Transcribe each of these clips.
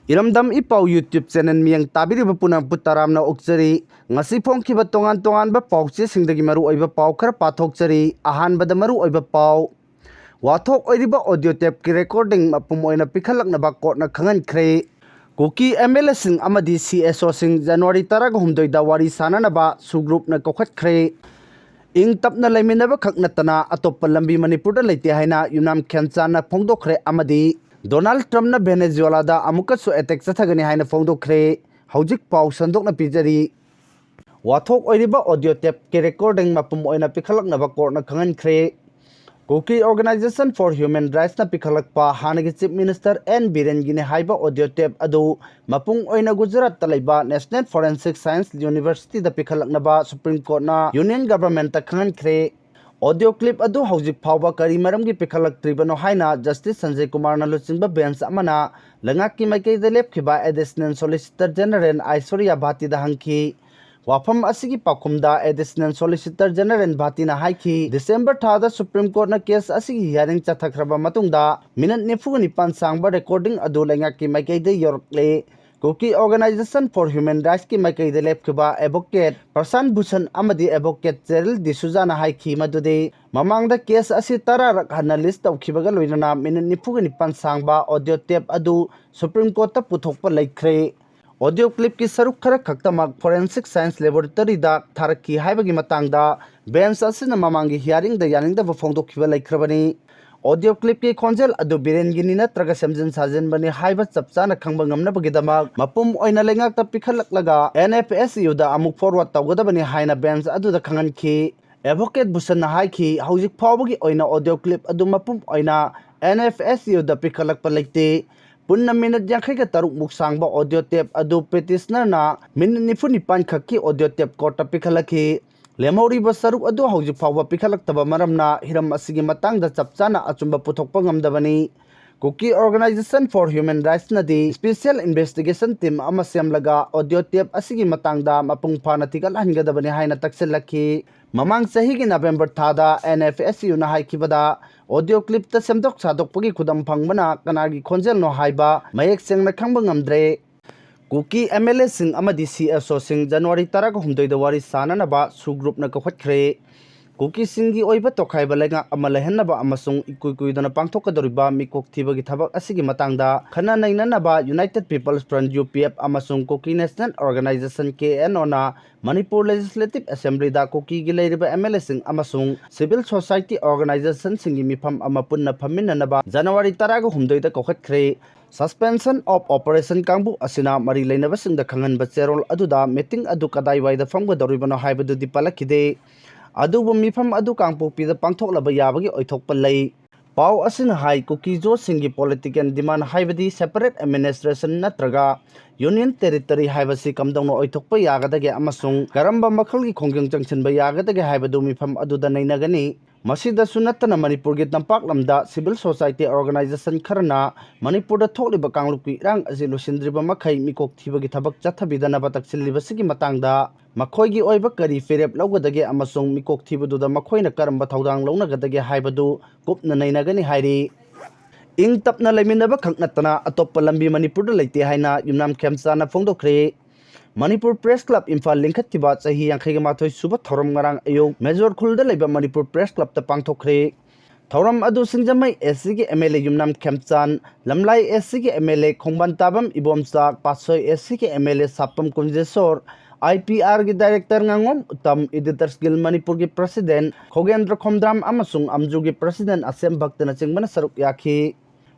Iramdam ipau YouTube channel miyang tabiriba punang putaramna okjari ngasi phongkhiba tongan ba pauche singdagi maru oiba pau khara pathokjari ahanbada maru oiba pau Wathok Oiriba audio tape ki recording Mapum Oina Pikhatlaknaba kotna Khanghankhre Kuki MLASING amadi CSO sing January 13 da WARI SANABA sugroup na KOUKHATKHRE ing tapna laiminaba khaknatana atoppa lambi Manipur da leite haina yunam khenchana phongdokhre amadi Donald Trump na Venezuela da amuka so attack chathagani haina phongdokhre haujik pau sandokna pijari Wathok Oiriba audio tape ki recording Mapum Oina Pikhatlaknaba kotna Khanghankhre Kuki Organization for Human Rights na pikhalakpa hanagi Chief Minister N. Birengine haiba audio tape adu Mapung Oina Gujarat talaiba National Forensic Science University da pikhalaknaba Supreme Court na Union Government ta Khanghankhre audio clip adu haujik phawba kari maramgi pikhalaktribano haina Justice Sanjay Kumar na luchingba bench amana langaki maikei da lepkhiba Additional Solicitor General Aishwarya Bhati da hangki Wafam asigi pakumda Additional Solicitor General Bhati na haiki December thada Supreme Court na case asigi hearing chathakhraba matungda minute nifugani sangba recording adu langaki maikei da yorkle Kuki Organization for Human Rights ki maikei da lepkhiba advocate Prasan Bhushan amadi advocate Cheryl D'Souza na haiki madude mamangda case asi tararak hana list tawkhibaga loinana minute nifugani sangba audio tape adu Supreme Court ta puthokpa laikhre Audio clip ki saruk khara khaktamak Forensic Science Laboratory da tharaki haibagi matangda bench asina mamangi hearing da yaning da phongdokhiba laikhrabani audio clip ki khonjel adu birengini natraga semjin sajen bani haiba chapchana khangba ngamnabagi damak Mapum Oina lengak ta pikhallaklaga NFSU da amuk forward tawgadabani haina bench adu da khanghanki advocate Bhushan na haiki haujik phawbagi oina audio clip adu Mapum Oina NFSU da pikhalakpa laite Punna minute yang kaya taruk muksang ba audio tape adu petitioner na minute nifuni khakki audio tape kota pikhalaki lemori ba saruk adu hauji phawba pikhalak-taba maramna hiram asigi matangda chapchana achumba puthokpa ngamdabani Kuki Organization for Human Rights na di Special Investigation Team ama semlaga audio tape asigi matangda mapung phana tikal hangadabani haina takselaki mamang sahigi November thada NFSU na haikibada audio clip ta semdok sadokpagi khudam phangbana kanagi khonjel no haiba mayek sengna khangba ngamdre Kuki MLASING amadi CSO sing January 13 da WARI SANABA sugroup na KOUKHATKHRE Kuki singi oiba tokhaiba lenga amalahenaba amasung ikuikuidana pangthokadoriba mikok thibagi thabak asigi matangda khana nainanaba United People's Front UPF amasung Kuki National Organization KNO na Manipur Legislative Assembly da Kuki gi leiriba MLASING amasung Civil Society Organization singi mifam amapunna phaminanaba January 13 da KOUKHATKHRE Suspension of Operation Kangbu asina mari leinabasing da khanganba cherol aduda meeting adu kadai waida famgadoribano haibadu dipalakide Adubu mifam adu kangpokpi da pangthoklaba yabagi oithokpa lei pau asina hai Kuki Cso singi political demand haibadi separate administration natraga union territory haibasi kamdongno oithokpa yagadage amasung karamba makhalgi khongjang changchinba yagadage haibadu mifam adu da nainagani masida sunatana Manipur gi tampak lamda civil society organization kharana Manipur da thokliba kanglupi rang ajilu sindriba makhai mikok thibagi thabak chathabidana bataksilibasigi matangda Makhoigi oiba kari ferep laugadage amasung mikok thibududa makhoina karamba thaudang launagadage haibadu kupna nainagani hairi ing tapna laiminaba khaknatana atoppa lambi Manipur da leite haina yumnam khemchana phongdokhre Manipur Press Club Imphal lingkhattiba chahi 58 suba thoram ngarang ayong Major Khulda leiba Manipur Press Club ta pangthokre Thoram adu singjamai SC gi MLA yumnam khemchan lamlai SC gi MLA khongban tabam ibomcha pasoi SC gi MLA sapam kunjesor IPR gi director ngangom utam editors guild Manipur gi president Khogendra Khomdram amasung amju gi president Asem Bhaktana chingbana saruk yakhi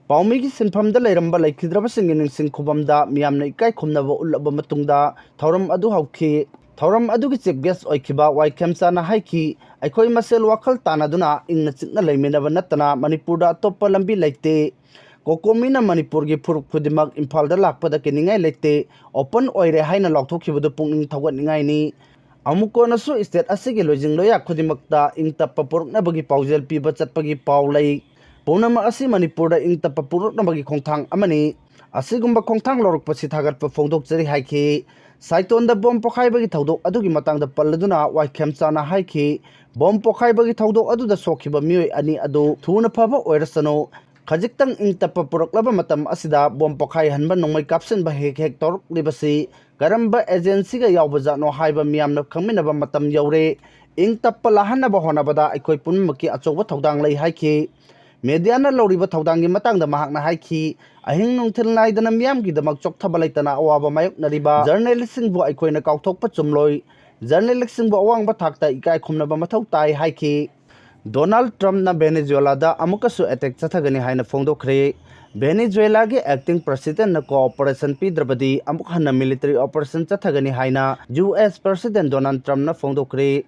Paumi gi sinphamda leiramba laikhidraba singin sing khubamda miyamna ikai khumnaba ulaba matungda thoram adu hauki thoram adu gi chief guest oikhiba Waikemcha na haiki aikhoi masel wakhal tanaduna ingna chikna leiminaba natana Manipur da toppa lambi laite Kokomina Manipur gi phuruk khudimak Imphal da lakpada keningai lete open oire haina lokthokhibudu pungning thawatningai ni amukona su state asigi lojing loya khudimakta ingtappa puruknabagi paujel piba chatpagi paulai Ponama asi Manipur da ingtappa puruknabagi khongthang amani asigumba khongthang lorukpa sithagatpa phongdokjari haiki Saiton da bom pokhaibagi thaudok adugi matangda palladuna Waikemcha na haiki bom pokhaibagi thaudok aduda sokhiba mioi ani adu thuna phaba oirasano Khajikhtang ingtappa puraklaba matam asida bom pokhai hanba nongmai kapsinba hek tawraklibasi karamba agency ga yawba jatno haiba miyamna khangminaba matam yaure ingtappa lahanaba honabada aikoi punmaki achoba thodang lei haiki mediana loriba thodanggi matangda mahakna haiki ahing nungthil naidana miyamgi damak chokthaba leitana awaba mayoknariba journalist singbu aikoina kauthokpa chumloi journalist singbu awangba thakta ikai khumnaba mathau tai haiki Donald Trump na Venezuela da amukasu attack chathagani haina phongdokhre Venezuela gi acting president na cooperation pidrabadi amuk hanna military operation chathagani haina US president Donald Trump na phongdokhre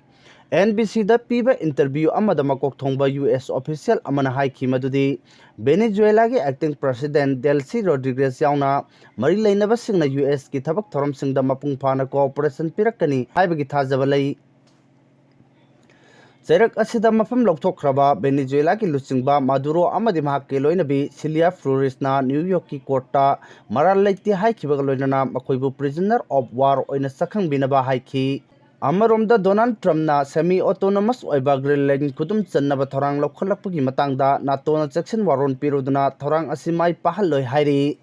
NBC da piba interview amada makok thongba US official amana haiki madudi Venezuela gi acting president Delcy Rodriguez yauna mari leinaba singna US ki thabak thorom singda mapung phana cooperation pirakani haibagi thajaba lei Zerak asida mafam lokthokhraba Venezuela ki luchingba Maduro amadi mahakki loinabi Celia Flores na New York ki court ta maral leiti haikhibaga loinana makoibu prisoner of war oina sakhangbinaba haiki Amaromda Donald Trump na semi autonomous oiba Greenland kudum channaba thorang lokholakpagi matangda NATO na section waron piruduna thorang asimai pahalloi hairi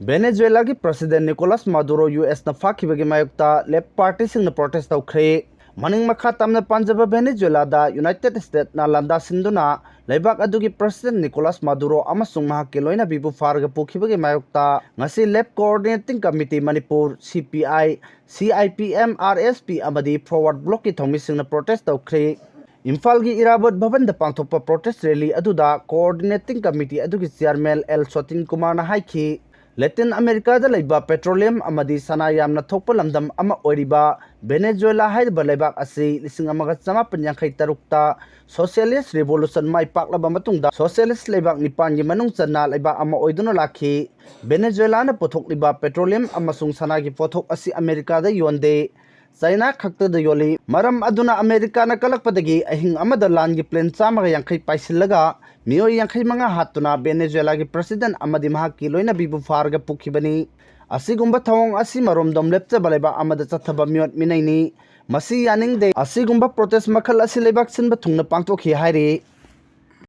Venezuela ki president Nicolas Maduro US na fakhibagi mayokta left party singna protest tawkhre Maning makha tamna Panjaba Venezuela da United States na landa sinduna leibak adugi President Nicolas Maduro amasung mahakki loina bibu farga pukhibagi mayokta ngasi left coordinating committee Manipur CPI CIPM RSP amadi forward block ki thomisingna protest tawkhre Imphal gi Irabot Bhavan da pangthokpa protest rally aduda coordinating committee adugi chairman L Sotin Kumar na haiki Latin America da laiba petroleum amadi sana yamna thokpa lamdam ama oiriba Venezuela haiba laibak asi 1983 ta socialist revolution mai paklaba matungda socialist laibak nipan gi manung channa laibak ama oiduna lakhi Venezuela na pothokliba petroleum amasung sana gi pothok asi America da yonde China khakta da yoli maram aduna America na kalakpadagi ahing amada land gi plan chamaga yankhai paisillaga Miyoi yankhai manga hatuna Venezuela ki president amadi mahakki loina bibu farga pukhibani asigumba thawong asi maromdom lepcha balaiba amada chathaba miyot minaini masi yaning de asigumba protest makhal asi lebak sinba thungna pangtokhi hairi